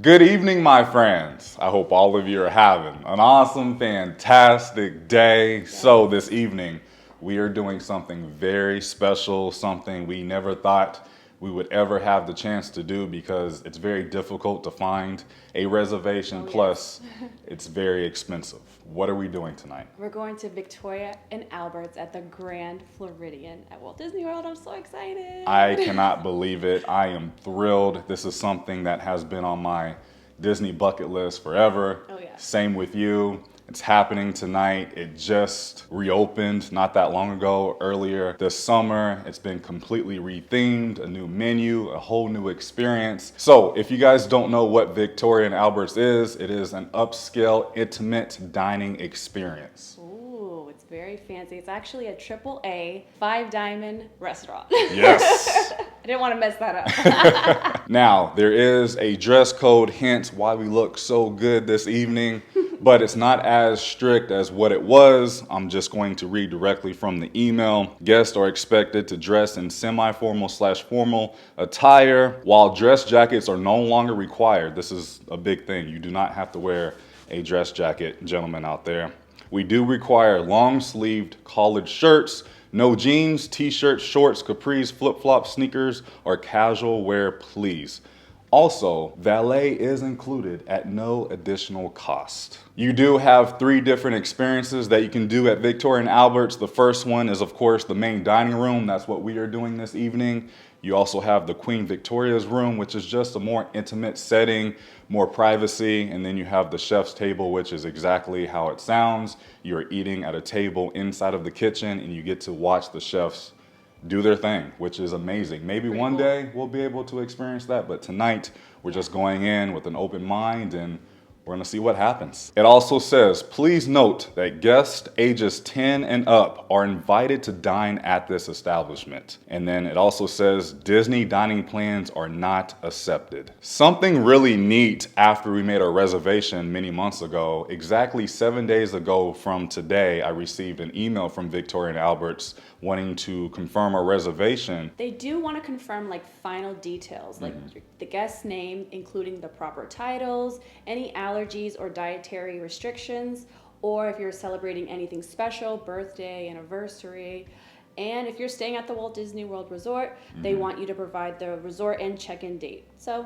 Good evening, my friends. I hope all of you are having an awesome, fantastic day. So this evening, we are doing something very special, something we never thought we would ever have the chance to do because it's very difficult to find a reservation. Plus, it's very expensive. What are we doing tonight? We're going to Victoria and Albert's at the Grand Floridian at Walt Disney World. I'm so excited. I cannot believe it. I am thrilled. This is something that has been on my Disney bucket list forever. Oh, yeah. Same with you. It's happening tonight. It just reopened not that long ago, earlier this summer. It's been completely rethemed, a new menu, a whole new experience. So if you guys don't know what Victoria and Albert's is, it is an upscale, intimate dining experience. Ooh, it's very fancy. It's actually a AAA 5-diamond restaurant. Yes. I didn't want to mess that up. Now, there is a dress code, hence why we look so good this evening. But it's not as strict as what it was. I'm just going to read directly from the email. Guests are expected to dress in semi-formal/formal attire, while dress jackets are no longer required. This is a big thing. You do not have to wear a dress jacket, gentlemen out there. We do require long-sleeved collared shirts, no jeans, t-shirts, shorts, capris, flip-flops, sneakers, or casual wear, please. Also, valet is included at no additional cost. You do have 3 different experiences that you can do at Victoria and Albert's. The first one is, of course, the main dining room. That's what we are doing this evening. You also have the Queen Victoria's room, which is just a more intimate setting, more privacy. And then you have the chef's table, which is exactly how it sounds. You're eating at a table inside of the kitchen and you get to watch the chefs do their thing, which is amazing. Maybe one day we'll be able to experience that, but tonight we're just going in with an open mind and we're gonna see what happens. It also says, please note that guests ages 10 and up are invited to dine at this establishment. And then it also says Disney dining plans are not accepted. Something really neat after we made our reservation many months ago, exactly 7 days ago from today, I received an email from Victoria and Albert's wanting to confirm our reservation. They do want to confirm like final details, like the guest's name, including the proper titles, any allergies or dietary restrictions, or if you're celebrating anything special, birthday, anniversary. And if you're staying at the Walt Disney World Resort, they want you to provide the resort and check-in date. So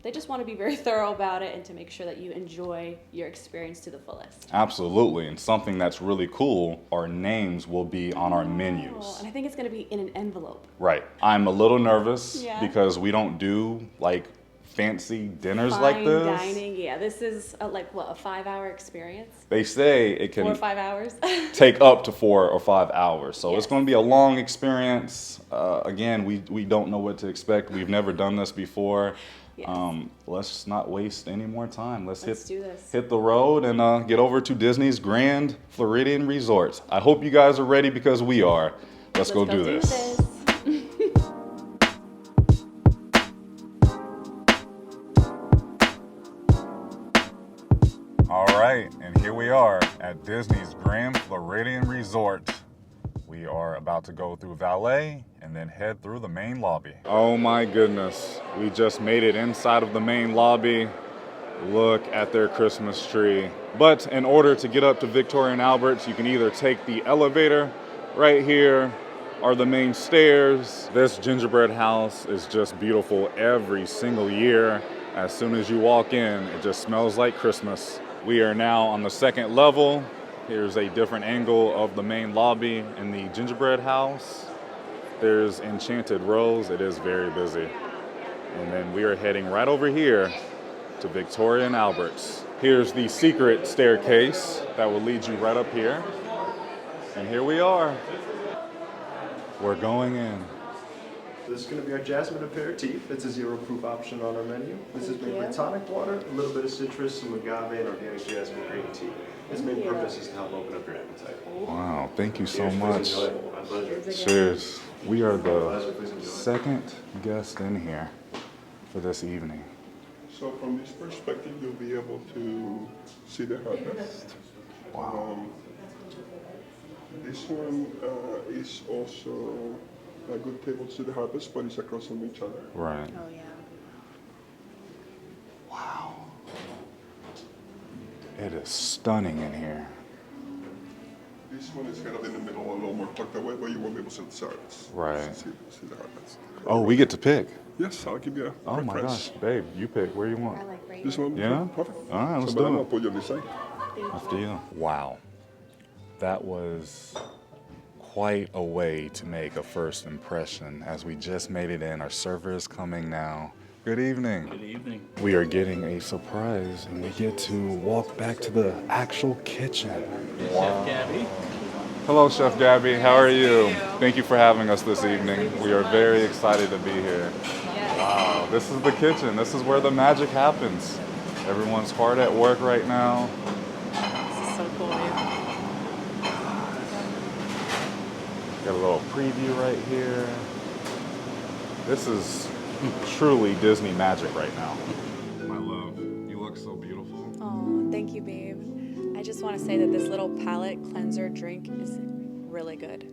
they just want to be very thorough about it and to make sure that you enjoy your experience to the fullest. Absolutely, and something that's really cool, our names will be on our menus. And I think it's going to be in an envelope. Right. I'm a little nervous because we don't do like fancy dinners like this. Fine dining, yeah. This is a 5-hour experience? They say it 4 or can 5 hours? take up to 4 or 5 hours. So it's Yes. going to be a long experience. Again, we don't know what to expect. We've never done this before. Yes. Let's not waste any more time. Let's do this. hit the road and get over to Disney's Grand Floridian Resort. I hope you guys are ready because we are. Let's go do this. All right, and here we are at Disney's Grand Floridian Resort. We are about to go through valet and then head through the main lobby. Oh my goodness, we just made it inside of the main lobby. Look at their Christmas tree. But in order to get up to Victoria and Albert's, you can either take the elevator right here or the main stairs. This gingerbread house is just beautiful every single year. As soon as you walk in, it just smells like Christmas. We are now on the 2nd level. Here's a different angle of the main lobby in the gingerbread house. There's Enchanted Rose. It is very busy. And then we are heading right over here to Victoria and Albert's. Here's the secret staircase that will lead you right up here. And here we are. We're going in. This is going to be our jasmine aperitif. It's a 0-proof option on our menu. This is made with tonic water, a little bit of citrus, some agave, and organic jasmine green tea. Its main purpose is to help open up your appetite. Wow, thank you so Cheers, much. please enjoy. My pleasure. Cheers. We are the Please enjoy. 2nd guest in here for this evening. So from this perspective, you'll be able to see the harvest. Wow. This one is also a good table to see the harvest, but it's across from each other. Right. Oh, yeah. Wow. It is stunning in here. This one is kind of in the middle, a little more tucked away, but you won't be able to see the sides. Right. See the highlights. Oh, we get to pick. Yes, I'll give you a Oh my preference. gosh, babe, you pick where you want. I like right This here. one? Yeah? Perfect. All right, let's so, do madam, it. I'll put you on this side. After you. Wow. That was quite a way to make a first impression as we just made it in. Our server is coming now. Good evening. Good evening. We are getting a surprise and we get to walk back to the actual kitchen. Chef Gabby. Hello, Chef Gabby. How are you? Thank you for having us this evening. We are very excited to be here. Wow, this is the kitchen. This is where the magic happens. Everyone's hard at work right now. This is so cool, dude. Got a little preview right here. This is truly Disney magic right now. My love, you look so beautiful. Oh, thank you, babe. I just want to say that this little palate cleanser drink is really good.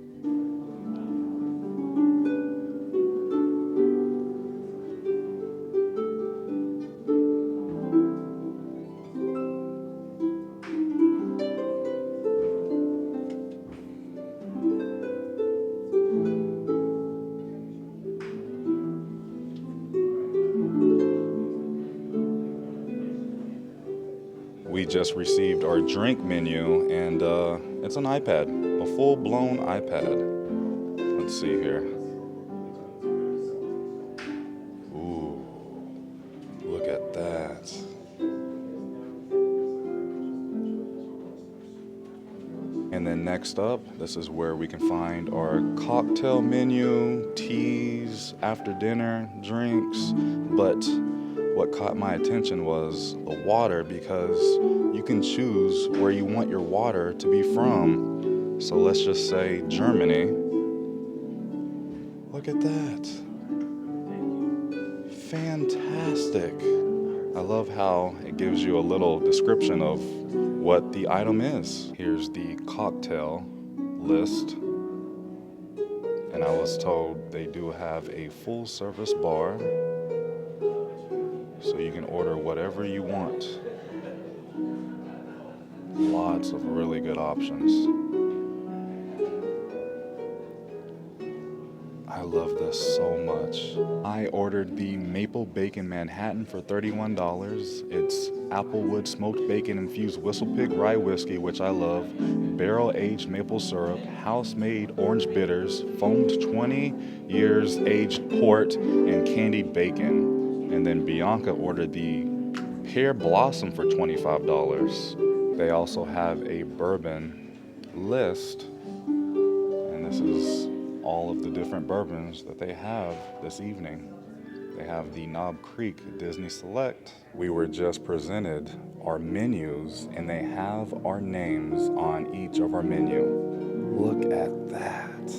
We just received our drink menu and it's an iPad, a full-blown iPad. Let's see here. Ooh, look at that. And then next up, this is where we can find our cocktail menu, teas, after dinner, drinks, but what caught my attention was the water because you can choose where you want your water to be from. So let's just say Germany. Look at that. Fantastic. I love how it gives you a little description of what the item is. Here's the cocktail list. And I was told they do have a full service bar. So you can order whatever you want. Lots of really good options. I love this so much. I ordered the Maple Bacon Manhattan for $31. It's applewood smoked bacon infused Whistle Pig rye whiskey, which I love, barrel aged maple syrup, house made orange bitters, foamed 20 years aged port, and candied bacon. And then Bianca ordered the Pear Blossom for $25. They also have a bourbon list, and this is all of the different bourbons that they have this evening. They have the Knob Creek Disney Select. We were just presented our menus, and they have our names on each of our menu. Look at that.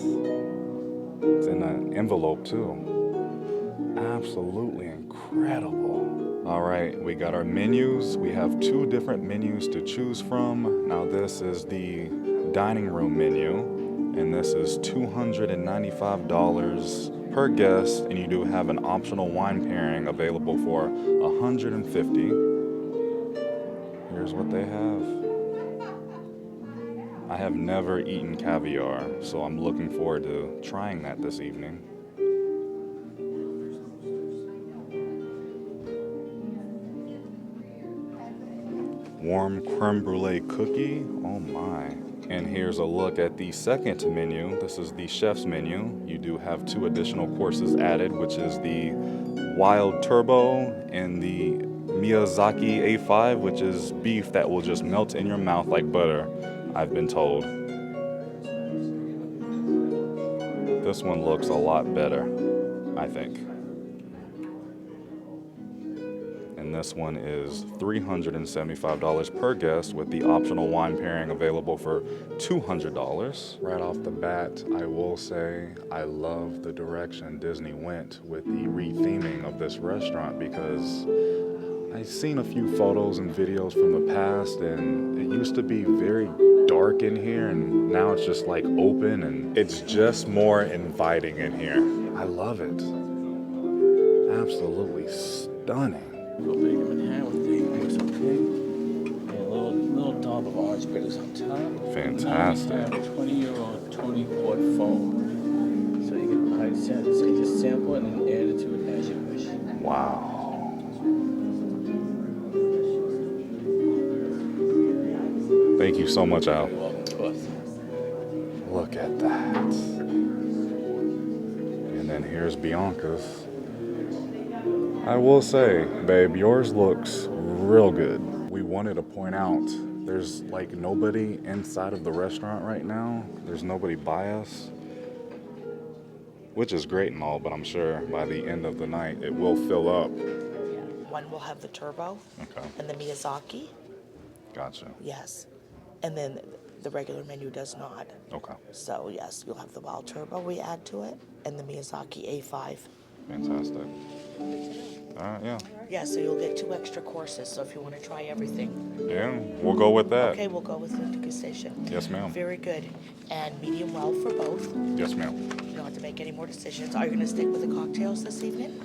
It's in an envelope too. Absolutely incredible. All right, we got our menus. We have 2 different menus to choose from. Now this is the dining room menu, and this is $295 per guest, and you do have an optional wine pairing available for $150. Here's what they have. I have never eaten caviar, so I'm looking forward to trying that this evening. Warm creme brulee cookie, oh my. And here's a look at the second menu. This is the chef's menu. You do have 2 additional courses added, which is the Wild Turbo and the Miyazaki A5, which is beef that will just melt in your mouth like butter, I've been told. This one looks a lot better, I think. And this one is $375 per guest with the optional wine pairing available for $200. Right off the bat, I will say I love the direction Disney went with the retheming of this restaurant because I've seen a few photos and videos from the past, and it used to be very dark in here, and now it's just like open, and it's just more inviting in here. I love it. Absolutely stunning. Little bacon Manhattan with the egg mix, okay? And a little Fantastic. And we have 20-year-old 20-quart foam. So you can just sample it and add it to it as you wish. Wow. Thank you so much, Al. You're welcome, of course. Look at that. And then here's Bianca's. I will say, babe, yours looks real good. We wanted to point out there's like nobody inside of the restaurant right now. There's nobody by us, which is great and all, but I'm sure by the end of the night it will fill up. One will have the turbo Okay, and the Miyazaki, gotcha. yes. And then the regular menu does not. Okay, So yes, you'll have the Wild Turbo we add to it and the Miyazaki A5. fantastic. All right, yeah. Yeah, so you'll get 2 extra courses, so if you want to try everything. Yeah, we'll go with that. Okay, we'll go with the degustation. Yes, ma'am. Very good. And medium well for both. Yes, ma'am. You don't have to make any more decisions. Are you going to stick with the cocktails this evening?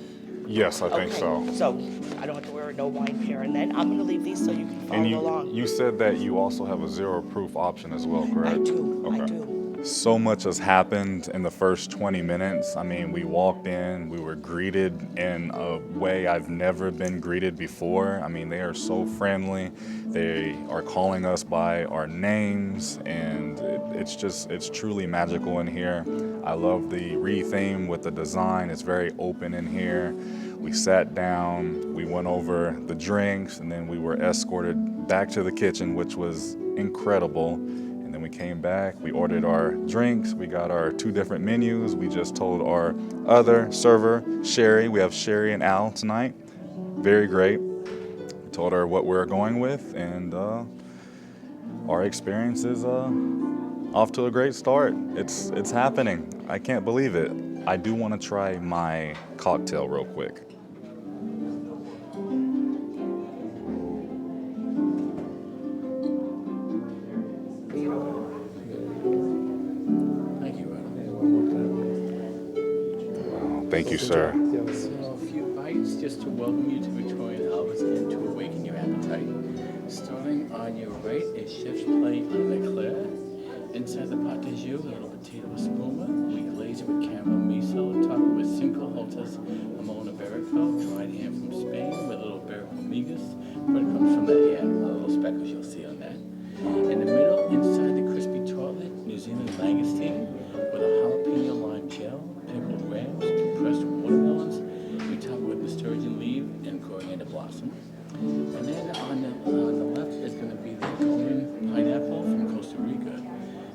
Yes, I think Okay, so. So I don't have to wear a no wine pair, and then I'm going to leave these so you can follow And along. you said that you also have a 0 proof option as well, correct? I do. Okay. I do. So much has happened in the first 20 minutes. I mean, we walked in, we were greeted in a way I've never been greeted before. I mean, they are so friendly. They are calling us by our names, and it's truly magical in here. I love the re-theme with the design. It's very open in here. We sat down, we went over the drinks, and then we were escorted back to the kitchen, which was incredible. And then we came back, we ordered our drinks, we got our 2 different menus. We just told our other server, Sherry, we have Sherry and Al tonight. Very great. We told her what we're going with, and our experience is off to a great start. It's happening. I can't believe it. I do want to try my cocktail real quick. Thank you, Ronald. Thank you, sir. So a few bites just to welcome you to Victorian Albert's and to awaken your appetite. Starting on your right is Chef's Plate on Leclerc. Inside the pot de jus, a little potato espuma. We glaze it with caramel miso, top it with 5 hojas jamón ibérico, dried ham from Spain with a little iberico migas. Breadcrumbs from the ham, a little speckles you'll see on that. In the middle, inside the crispy tartlet, New Zealand langoustine with a jalapeno lime gel, pickled rams, compressed watermelons. We top it with nasturtium leaf and coriander blossom. And then on the left is going to be the golden pineapple from Costa Rica.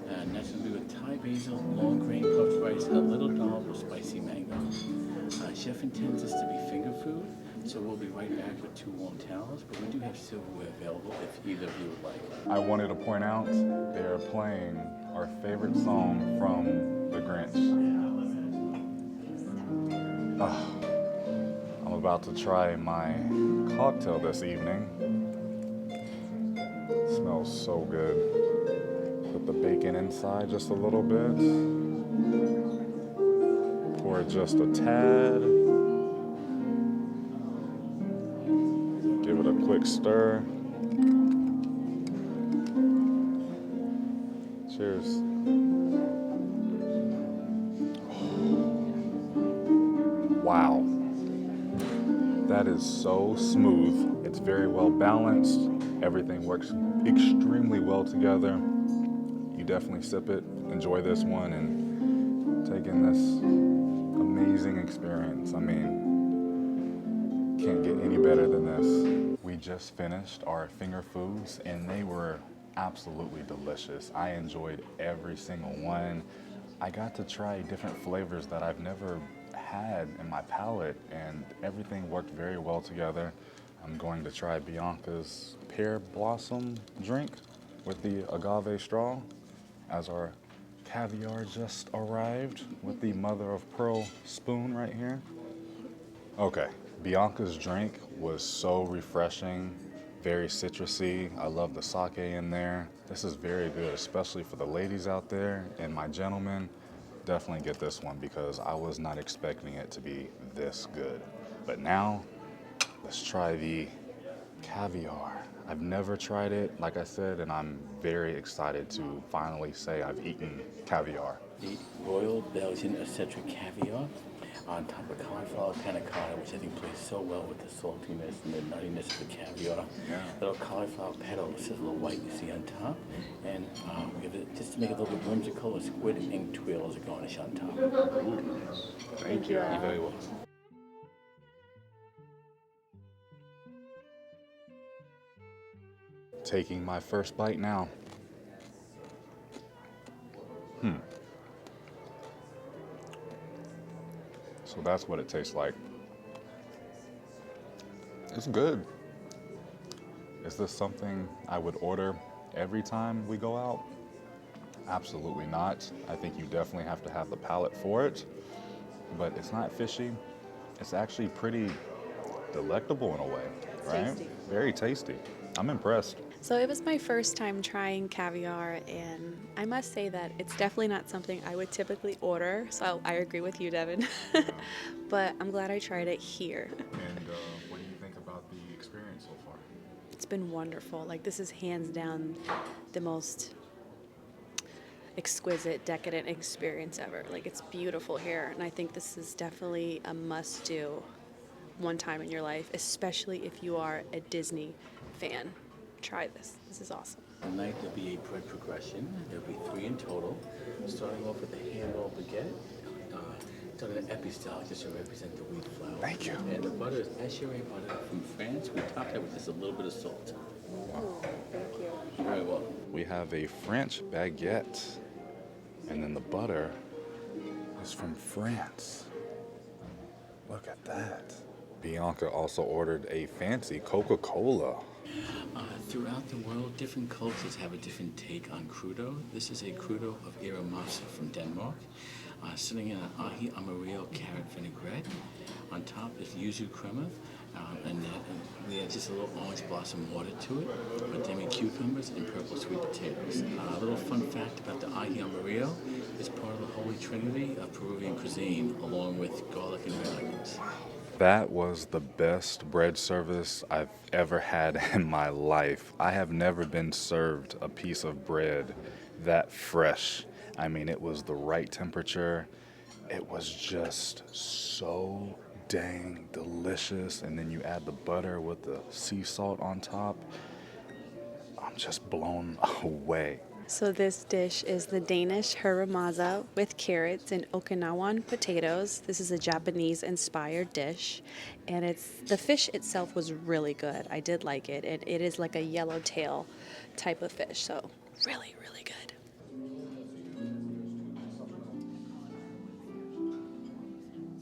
And that's going to be with Thai basil, long grain puffed rice, and a little dollop of spicy mango. Chef intends this to be finger food, so we'll be right back with 2 warm towels, but we do have silverware available if either of you would like. I wanted to point out they're playing our favorite song from The Grinch. I'm about to try my cocktail this evening. It smells so good. Put the bacon inside just a little bit. Pour just a tad. Give it a quick stir. Cheers. Wow. That is so smooth. It's very well balanced. Everything works extremely well together. You definitely sip it, enjoy this one, and take in this amazing experience. I mean, can't get any better than this. We just finished our finger foods, and they were absolutely delicious. I enjoyed every single one. I got to try different flavors that I've never had in my palate, and everything worked very well together. I'm going to try Bianca's pear blossom drink with the agave straw, as our caviar just arrived with the mother of pearl spoon right here. Okay, Bianca's drink was so refreshing, very citrusy. I love the sake in there. This is very good, especially for the ladies out there, and my gentlemen, definitely get this one because I was not expecting it to be this good. But now, let's try the Caviar. I've never tried it, like I said, and I'm very excited to finally say I've eaten caviar. The Royal Belgian eccentric caviar on top of cauliflower panna cotta, which I think plays so well with the saltiness and the nuttiness of the caviar. Yeah. Little cauliflower petals, a little white you see on top, and just to make it a little bit whimsical, a squid ink twill as a garnish on top. Thank you. You're very welcome. Taking my first bite now. So that's what it tastes like. It's good. Is this something I would order every time we go out? Absolutely not. I think you definitely have to have the palate for it, but it's not fishy. It's actually pretty delectable in a way, right? Tasty. Very tasty. I'm impressed. So it was my first time trying caviar, and I must say that it's definitely not something I would typically order. So I agree with you, Devin. But I'm glad I tried it here. And what do you think about the experience so far? It's been wonderful. Like, this is hands down the most exquisite, decadent experience ever. Like, it's beautiful here, and I think this is definitely a must-do one time in your life, especially if you are a Disney fan. Try this. This is awesome. Tonight there'll be a bread progression. There'll be 3 in total. Starting off with the hand-rolled baguette. Done in an epi style just to represent the wheat flour. Thank you. And the butter is Echeré butter from France. We topped it with just a little bit of salt. Thank you. You're very welcome. We have a French baguette, and then the butter is from France. Look at that. Bianca also ordered a fancy Coca-Cola. Throughout the world, different cultures have a different take on crudo. This is a crudo of Iramasa from Denmark, sitting in an ahi amarillo carrot vinaigrette. On top is yuzu crema, and we add just a little orange blossom water to it, with demi cucumbers and purple sweet potatoes. A little fun fact about the ahi amarillo: it's part of the holy trinity of Peruvian cuisine, along with garlic and red onions. That was the best bread service I've ever had in my life. I have never been served a piece of bread that fresh. I mean, it was the right temperature. It was just so dang delicious. And then you add the butter with the sea salt on top. I'm just blown away. So this dish is the Danish haramaza with carrots and Okinawan potatoes. This is a Japanese-inspired dish, and the fish itself was really good. I did like it. It is like a yellowtail type of fish, so really, really good.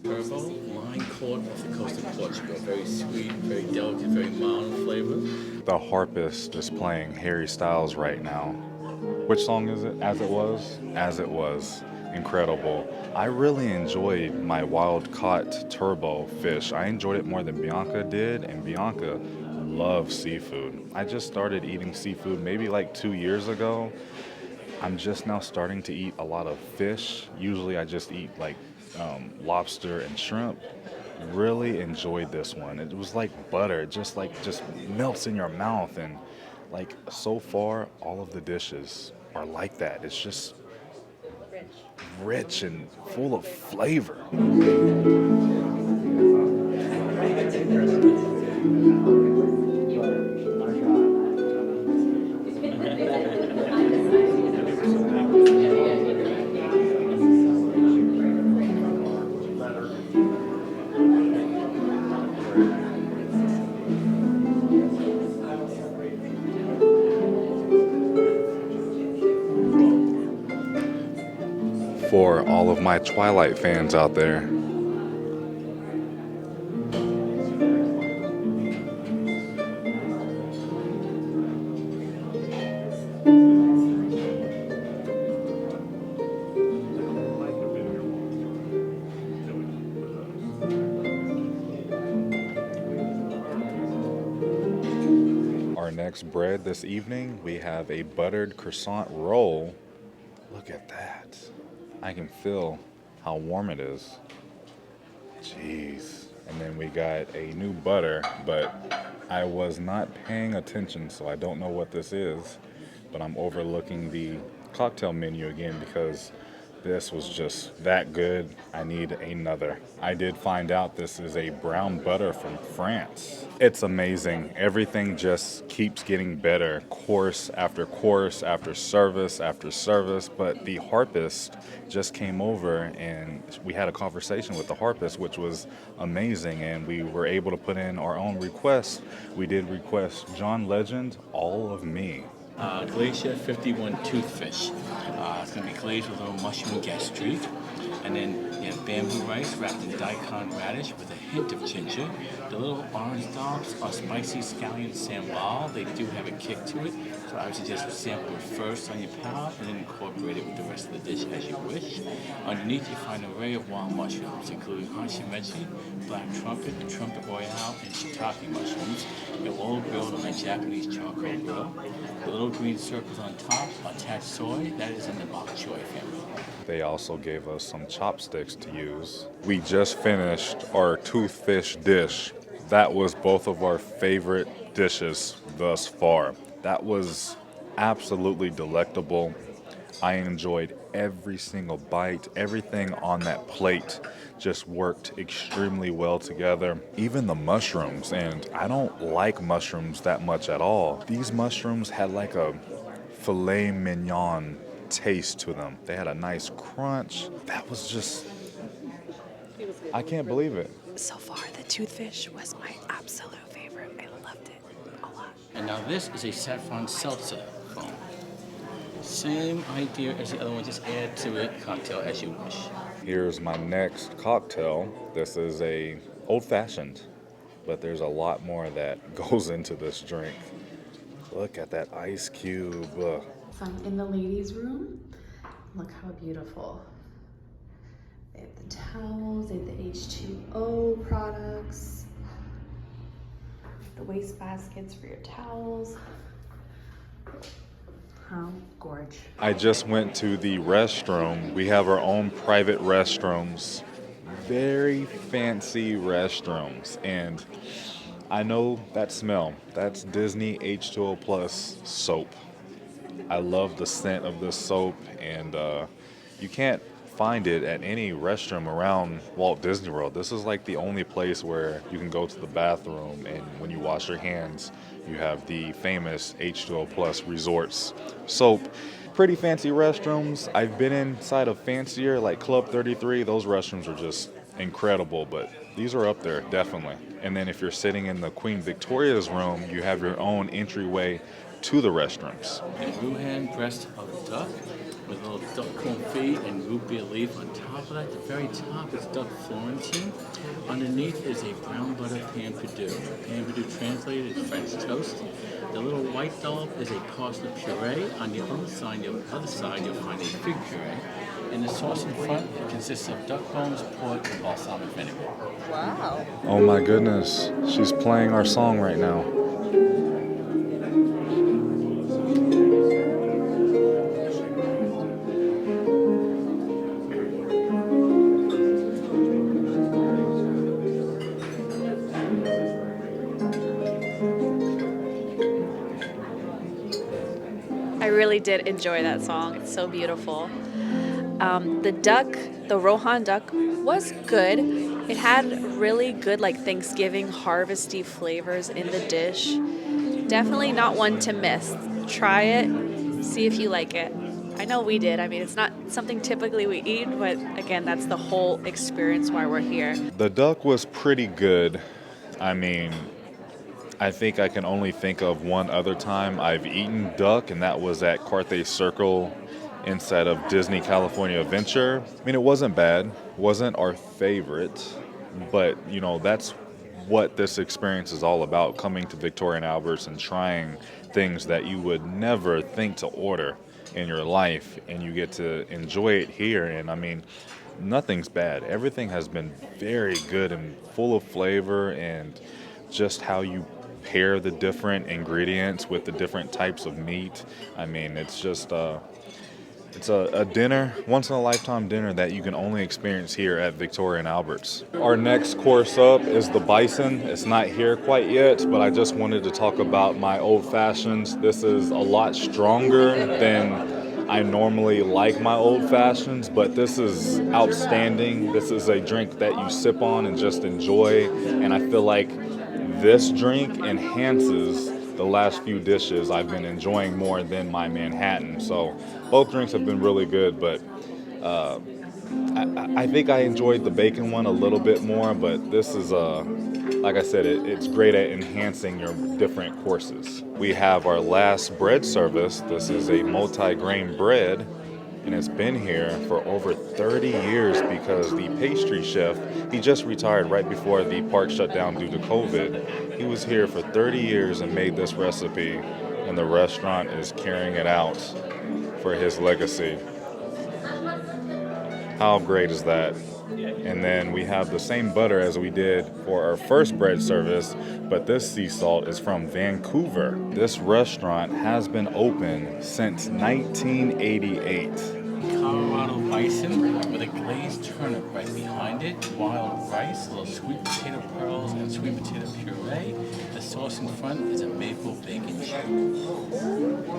Turbo line caught off the coast of Portugal. Very sweet, very delicate, very mild in flavor. The harpist is playing Harry Styles right now. Which song is it? As It Was? As It Was. Incredible. I really enjoyed my wild caught turbo fish. I enjoyed it more than Bianca did, and Bianca loves seafood. I just started eating seafood maybe like 2 years ago. I'm just now starting to eat a lot of fish. Usually I just eat like lobster and shrimp. Really enjoyed this one. It was like butter, just melts in your mouth, and like so far all of the dishes are like that. It's just rich and full of flavor. For all of my Twilight fans out there. Our next bread this evening, we have a buttered croissant roll. Look at that. I can feel how warm it is. Jeez. And then we got a new butter, but I was not paying attention, so I don't know what this is. But I'm overlooking the cocktail menu again because this was just that good. I need another. I did find out this is a brown butter from France. It's amazing. Everything just keeps getting better, course after course, after service. But the harpist just came over and we had a conversation with the harpist, which was amazing. And we were able to put in our own requests. We did request John Legend, All of Me. Glacier 51 toothfish. It's going to be glazed with a little mushroom gastrique. And then you have bamboo rice wrapped in daikon radish with a hint of ginger. The little orange dogs are spicy scallion sambal. They do have a kick to it. So I would suggest you sample it first on your palate and then incorporate it with the rest of the dish as you wish. Underneath you find an array of wild mushrooms, including hashimeji, black trumpet royale, and shiitake mushrooms. They're all grilled on a Japanese charcoal grill. The little green circles on top are tatsoi. That is in the bok choy family. They also gave us some chopsticks to use. We just finished our toothfish dish. That was both of our favorite dishes thus far. That was absolutely delectable. I enjoyed every single bite. Everything on that plate just worked extremely well together. Even the mushrooms, and I don't like mushrooms that much at all. These mushrooms had like a filet mignon taste to them. They had a nice crunch. That was just, I can't believe it. So far, the toothfish was my absolute favorite. I loved it a lot. And now this is a saffron seltzer foam. Same idea as the other one, just add to it cocktail as you wish. Here's my next cocktail. This is a old-fashioned, but there's a lot more that goes into this drink. Look at that ice cube. So I'm in the ladies' room. Look how beautiful. They have the towels, they have the H2O products, the waste baskets for your towels. How gorgeous. I just went to the restroom. We have our own private restrooms. Very fancy restrooms. And I know that smell. That's Disney H2O Plus soap. I love the scent of this soap, and you can't find it at any restroom around Walt Disney World. This is like the only place where you can go to the bathroom, and when you wash your hands, you have the famous H2O Plus Resorts soap. Pretty fancy restrooms. I've been inside of fancier, like Club 33. Those restrooms are just incredible, but these are up there, definitely. And then if you're sitting in the Queen Victoria's room, you have your own entryway to the restrooms. The Wuhan breast of duck with a little duck confit and root beer leaf on top of that. At the very top is duck Florentine. Underneath is a brown butter pan perdue. Pan perdue translated is French toast. The little white dollop is a parsley puree. On the other side, you'll find a fig puree. And the sauce in front consists of duck bones, pork, and balsamic vinegar. Wow. Oh my goodness, she's playing our song right now. I really did enjoy that song. It's so beautiful. The Rohan duck was good. It had really good like Thanksgiving harvesty flavors in the dish. Definitely not one to miss. Try it, see if you like it. I know we did. I mean, it's not something typically we eat, but again, that's the whole experience why we're here. The duck was pretty good. I mean, I think I can only think of one other time I've eaten duck, and that was at Carthay Circle inside of Disney California Adventure. I mean, it wasn't bad, wasn't our favorite, but you know, that's what this experience is all about, coming to Victoria and Albert's and trying things that you would never think to order in your life, and you get to enjoy it here. And I mean, nothing's bad. Everything has been very good and full of flavor, and just how you pair the different ingredients with the different types of meat. I mean, it's just It's a dinner, once-in-a-lifetime dinner that you can only experience here at Victoria and Albert's. Our next course up is the bison. It's not here quite yet, but I just wanted to talk about my old fashions. This is a lot stronger than I normally like my old fashions, but this is outstanding. This is a drink that you sip on and just enjoy, and I feel like this drink enhances the last few dishes I've been enjoying more than my Manhattan. So both drinks have been really good, but I think I enjoyed the bacon one a little bit more, but this is like I said, it's great at enhancing your different courses. We have our last bread service. This is a multi-grain bread, and it's been here for over 30 years because the pastry chef, he just retired right before the park shut down due to COVID. He was here for 30 years and made this recipe, and the restaurant is carrying it out for his legacy. How great is that? And then we have the same butter as we did for our first bread service, but this sea salt is from Vancouver. This restaurant has been open since 1988. Colorado bison with a glazed turnip right behind it, wild rice, little sweet potato pearls, and sweet potato puree. The sauce in front is a maple bacon cheddar.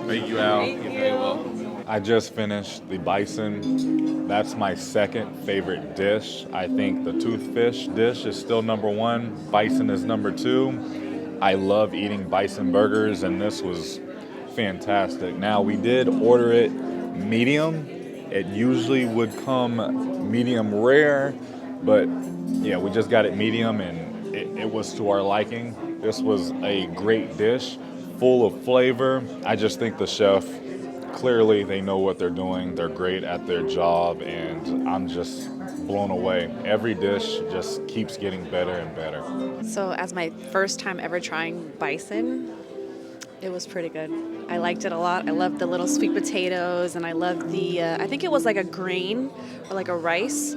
Thank you, Al. You're very welcome. I just finished the bison. That's my second favorite dish. I think the toothfish dish is still number one. Bison is number two. I love eating bison burgers, and this was fantastic. Now, we did order it medium. It usually would come medium rare, but yeah, we just got it medium, and it was to our liking. This was a great dish, full of flavor. I just think the chef, clearly they know what they're doing. They're great at their job, and I'm just blown away. Every dish just keeps getting better and better. So as my first time ever trying bison, it was pretty good. I liked it a lot. I loved the little sweet potatoes, and I loved the, I think it was like a grain or like a rice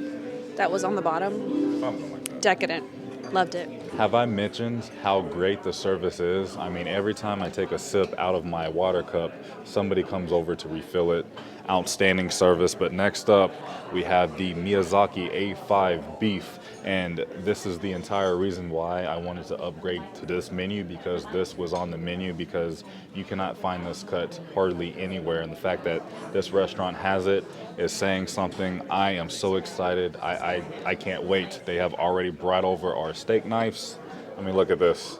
that was on the bottom. Something like that. Decadent. Loved it. Have I mentioned how great the service is? I mean, every time I take a sip out of my water cup, somebody comes over to refill it. Outstanding service. But next up, we have the Miyazaki A5 beef. And this is the entire reason why I wanted to upgrade to this menu, because this was on the menu, because you cannot find this cut hardly anywhere. And the fact that this restaurant has it is saying something. I am so excited. I can't wait. They have already brought over our steak knives. I mean, look at this.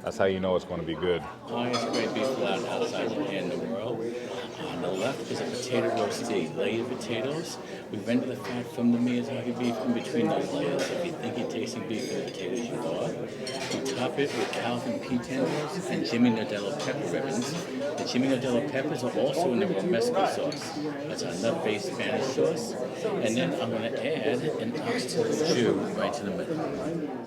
That's how you know it's going to be good. Highest grade beef flat outside Japan in the world. On the left is a potato roast steak, layered potatoes. We render the fat from the Miyazaki beef in between those layers. If you think you're tasting beef in the potatoes, you are. We top it with Calvin pea tenders and Jimmy Nardello pepper ribbons. The Jimmy Nardello peppers are also in the romesco sauce. That's our nut-based Spanish sauce. And then I'm going to add an oxtail jus right to the middle.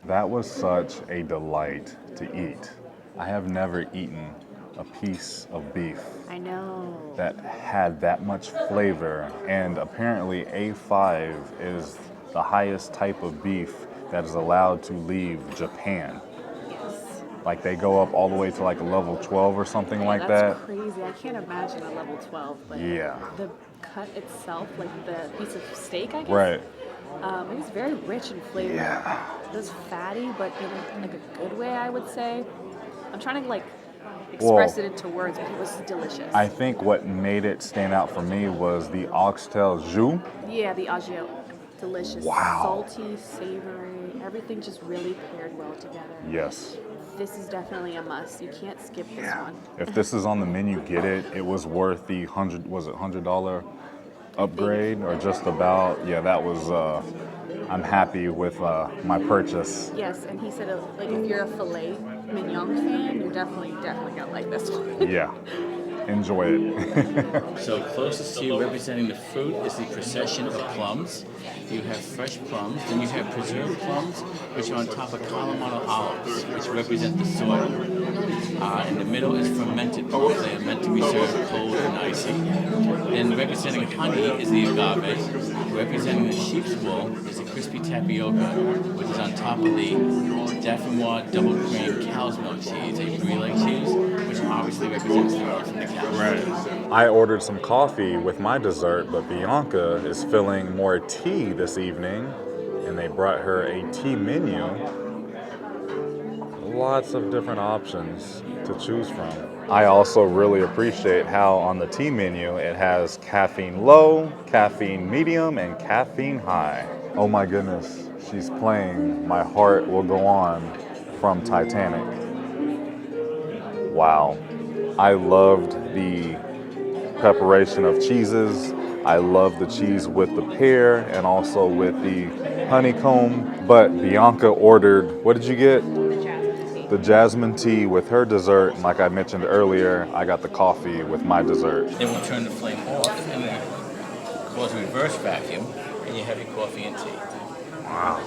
That was such a delight to eat. I have never eaten a piece of beef I know. that had that much flavor, and apparently A5 is the highest type of beef that is allowed to leave Japan. Yes. Like they go up all the way to like a level 12 or something like that. That's crazy. I can't imagine a level 12, but Yeah. the cut itself, like the piece of steak, I guess. Right. It was very rich in flavor. Yeah. It was fatty, but in like a good way, I would say. I'm trying to like express it into words, but it was delicious. I think what made it stand out for me was the oxtail jus. Yeah, the agio. Delicious. Wow. Salty, savory, everything just really paired well together. Yes. This is definitely a must. You can't skip this one. If this is on the menu, get it. It was worth the $100 upgrade or just about. Yeah, that was, I'm happy with my purchase. Yes, and he said, like, if you're a filet mignon fan, you're definitely gonna like this one. Yeah, enjoy it. So closest to you representing the fruit is the procession of plums. You have fresh plums, then you have preserved plums, which are on top of Kalamata olives, which represent the soil. In the middle is fermented pearls. They are meant to be served cold and icy. Then representing honey is the agave. Representing the sheep's wool is the crispy tapioca, which is on top of the Dauphinois double cream cow's milk cheese, a brie-like cheese, which obviously represents the milk from the cow. Right. I ordered some coffee with my dessert, but Bianca is feeling more tea this evening, and they brought her a tea menu. Lots of different options to choose from. I also really appreciate how on the tea menu it has caffeine low, caffeine medium, and caffeine high. Oh my goodness, she's playing My Heart Will Go On from Titanic. Wow. I loved the preparation of cheeses. I love the cheese with the pear and also with the honeycomb. But Bianca ordered, what did you get? The jasmine tea with her dessert. And like I mentioned earlier, I got the coffee with my dessert. Then we'll turn the flame off and then cause a reverse vacuum, and you have your coffee and tea. Wow.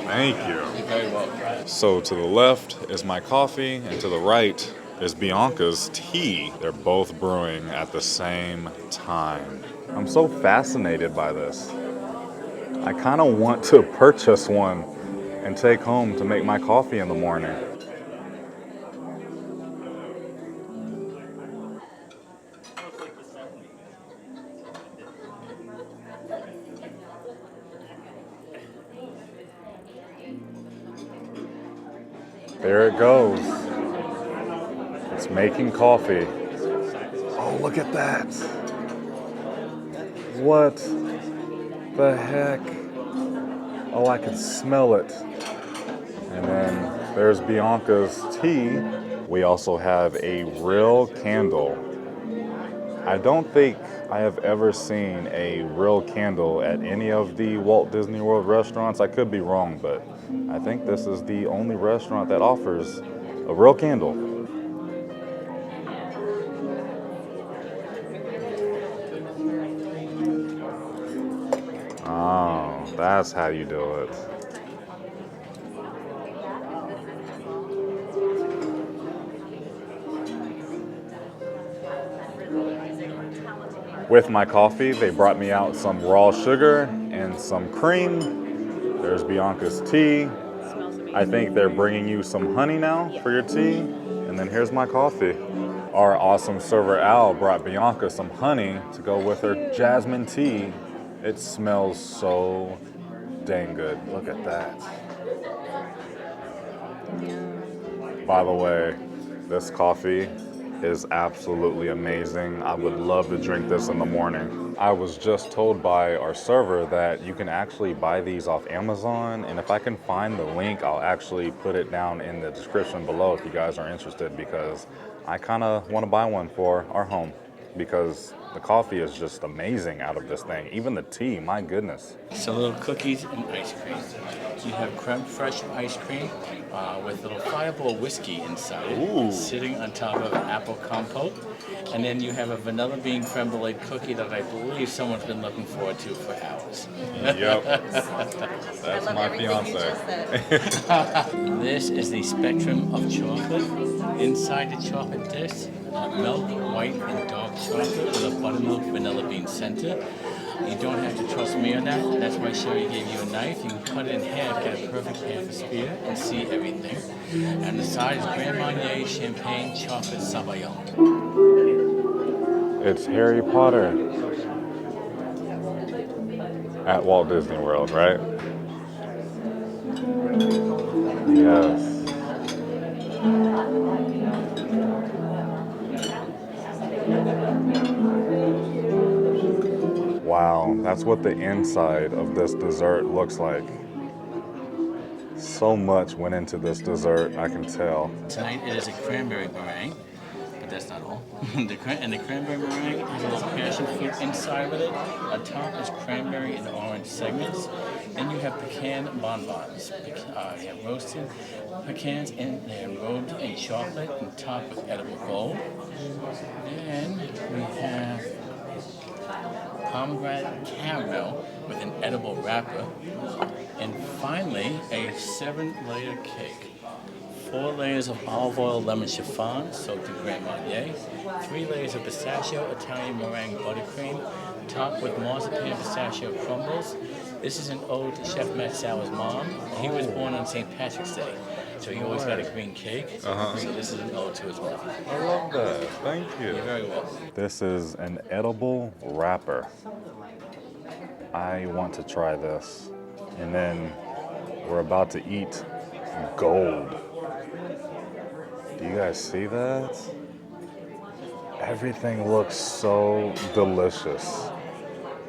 Thank you. You're very welcome. So to the left is my coffee, and to the right is Bianca's tea. They're both brewing at the same time. I'm so fascinated by this. I kind of want to purchase one and take home to make my coffee in the morning. There it goes. It's making coffee. Oh, look at that. What the heck? Oh, I can smell it. And then there's Bianca's tea. We also have a real candle. I don't think I have ever seen a real candle at any of the Walt Disney World restaurants. I could be wrong, but I think this is the only restaurant that offers a real candle. Oh, that's how you do it. With my coffee, they brought me out some raw sugar and some cream. There's Bianca's tea. I think they're bringing you some honey now for your tea. And then here's my coffee. Our awesome server Al brought Bianca some honey to go with her jasmine tea. It smells so dang good. Look at that. By the way, this coffee is absolutely amazing. I would love to drink this in the morning. I was just told by our server that you can actually buy these off Amazon, and if I can find the link, I'll actually put it down in the description below if you guys are interested, because I kind of want to buy one for our home because the coffee is just amazing out of this thing. Even the tea, my goodness. So little cookies and ice cream. You have creme fraiche ice cream with a little fireball whiskey inside it, sitting on top of an apple compote. And then you have a vanilla bean creme brulee cookie that I believe someone's been looking forward to for hours. Yep. That's my fiance. This is the spectrum of chocolate. Inside the chocolate dish, milk, white, and dark chocolate with a buttermilk vanilla bean center. You don't have to trust me on that. That's why Sherry gave you a knife. You can cut it in half, get a perfect half a spear, and see everything. And the side is Grand Marnier Champagne Chocolate Sabayon. It's Harry Potter at Walt Disney World, right? Yes. Wow, that's what the inside of this dessert looks like. So much went into this dessert, I can tell. Tonight it is a cranberry meringue, but that's not all. And the cranberry meringue has a little passion fruit inside with it. On top is cranberry and orange segments. Then you have pecan bonbons. You have roasted pecans and they're robed in chocolate and topped with edible gold. Then we have pomegranate caramel with an edible wrapper. And finally, a 7-layer cake 4 layers of olive oil lemon chiffon soaked in Grand Marnier, 3 layers of pistachio Italian meringue buttercream, topped with marzipan pistachio crumbles. This is an ode to Chef Matt Sauer's mom. He was born on St. Patrick's Day, so he always got a green cake. So this is an ode to his mom. I love that. Thank you. You're very welcome. This is an edible wrapper. I want to try this. And then we're about to eat gold. Do you guys see that? Everything looks so delicious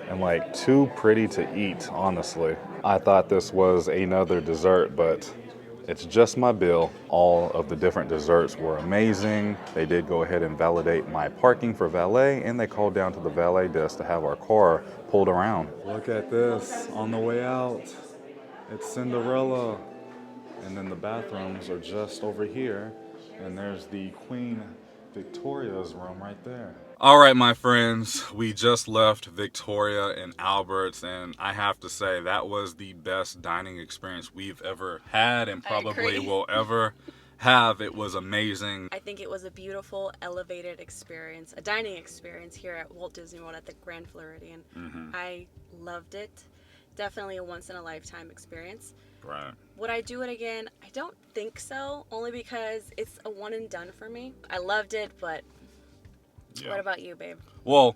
and like too pretty to eat, honestly. I thought this was another dessert, but it's just my bill. All of the different desserts were amazing. They did go ahead and validate my parking for valet, and they called down to the valet desk to have our car pulled around. Look at this on the way out. It's Cinderella. And then the bathrooms are just over here. And there's the Queen Victoria's room right there. All right, my friends, we just left Victoria and Albert's, and I have to say that was the best dining experience we've ever had and probably will ever have. It was amazing. I think it was a beautiful, elevated experience, a dining experience here at Walt Disney World at the Grand Floridian. I loved it. Definitely a once-in-a-lifetime experience. Right. Would I do it again? I don't think so, only because it's a one and done for me. I loved it, but what about you, babe? Well,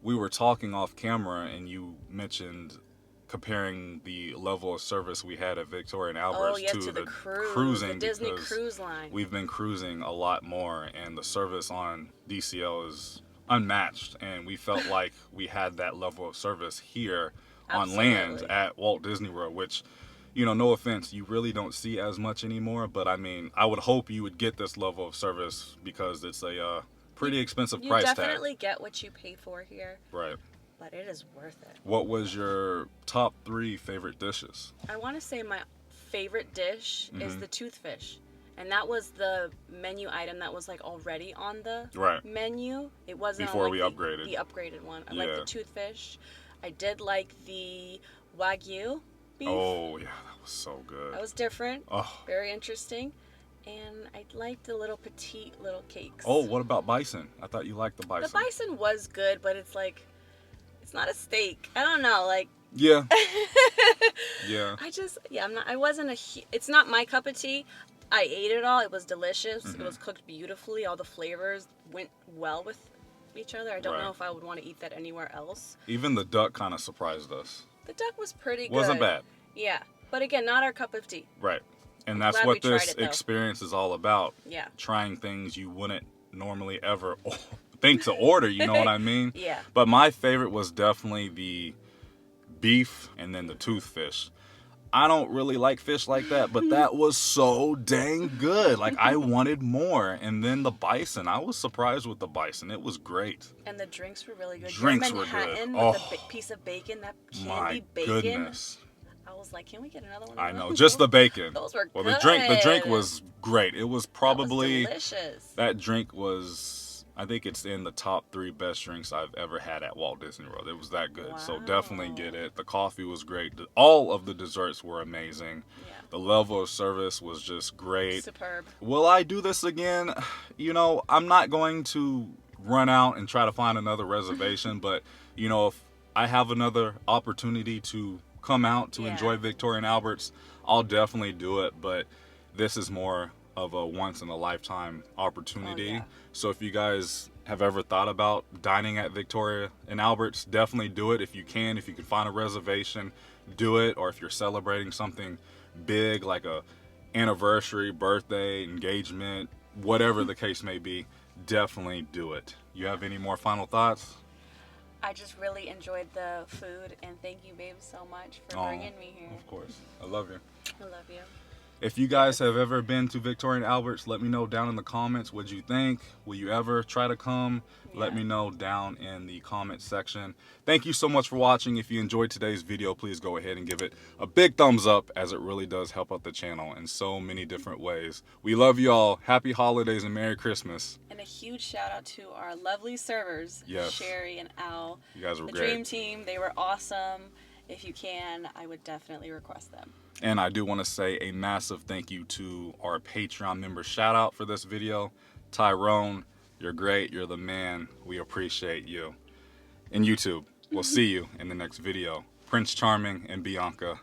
we were talking off camera and you mentioned comparing the level of service we had at Victoria and Albert's to the cruising, the Disney because cruise line. We've been cruising a lot more and the service on DCL is unmatched, and we felt like we had that level of service here on land at Walt Disney World, which, you know, no offense, you really don't see as much anymore, but I mean, I would hope you would get this level of service because it's a pretty expensive price tag. You definitely get what you pay for here. Right. But it is worth it. What was your top 3 favorite dishes? I want to say my favorite dish is the toothfish. And that was the menu item that was like already on the menu. It wasn't before on, we like, upgraded. The upgraded one. I like the toothfish. I did like the Wagyu beef. Oh, yeah, that was so good. That was different. Oh. Very interesting. And I liked the little petite little cakes. Oh, what about bison? I thought you liked the bison. The bison was good, but it's like, it's not a steak. I don't know, like. Yeah. Yeah. It's not my cup of tea. I ate it all. It was delicious. It was cooked beautifully. All the flavors went well with each other. I don't know if I would want to eat that anywhere else. Even the duck kind of surprised us. The duck was pretty good. Wasn't bad. Yeah. But again, not our cup of tea. Right. And that's what this experience is all about. Yeah. Trying things you wouldn't normally ever think to order, you know what I mean? Yeah. But my favorite was definitely the beef and then the toothfish. I don't really like fish like that, but that was so dang good. Like, I wanted more. And then the bison, I was surprised with the bison. It was great. And the drinks were really good. Drinks Your Manhattan were good. with the piece of bacon, that candy my bacon. Goodness. I was like, can we get another one? I know, just the bacon. Those were well, good. the drink was great. It was probably delicious. That drink was, I think it's in the top 3 best drinks I've ever had at Walt Disney World. It was that good. Wow. So definitely get it. The coffee was great. All of the desserts were amazing. Yeah. The level of service was just great. Superb. Will I do this again? You know, I'm not going to run out and try to find another reservation, but you know, if I have another opportunity to come out to enjoy Victoria and Albert's, I'll definitely do it. But this is more of a once-in-a-lifetime opportunity. Oh, yeah. So if you guys have ever thought about dining at Victoria and Albert's, definitely do it if you can. If you can find a reservation, do it. Or if you're celebrating something big like a anniversary, birthday, engagement, whatever the case may be, definitely do it. You have any more final thoughts? I just really enjoyed the food, and thank you, babe, so much for bringing me here. Of course. I love you. I love you. If you guys have ever been to Victoria and Albert's, let me know down in the comments what you think. Will you ever try to come? Yeah. Let me know down in the comment section. Thank you so much for watching. If you enjoyed today's video, please go ahead and give it a big thumbs up, as it really does help out the channel in so many different ways. We love you all. Happy holidays and Merry Christmas. And a huge shout out to our lovely servers, Sherry and Al. You guys were great. The Dream Team, they were awesome. If you can, I would definitely request them. And I do want to say a massive thank you to our Patreon member shout out for this video. Tyrone, you're great. You're the man. We appreciate you. And YouTube, we'll see you in the next video. Prince Charming and Bianca,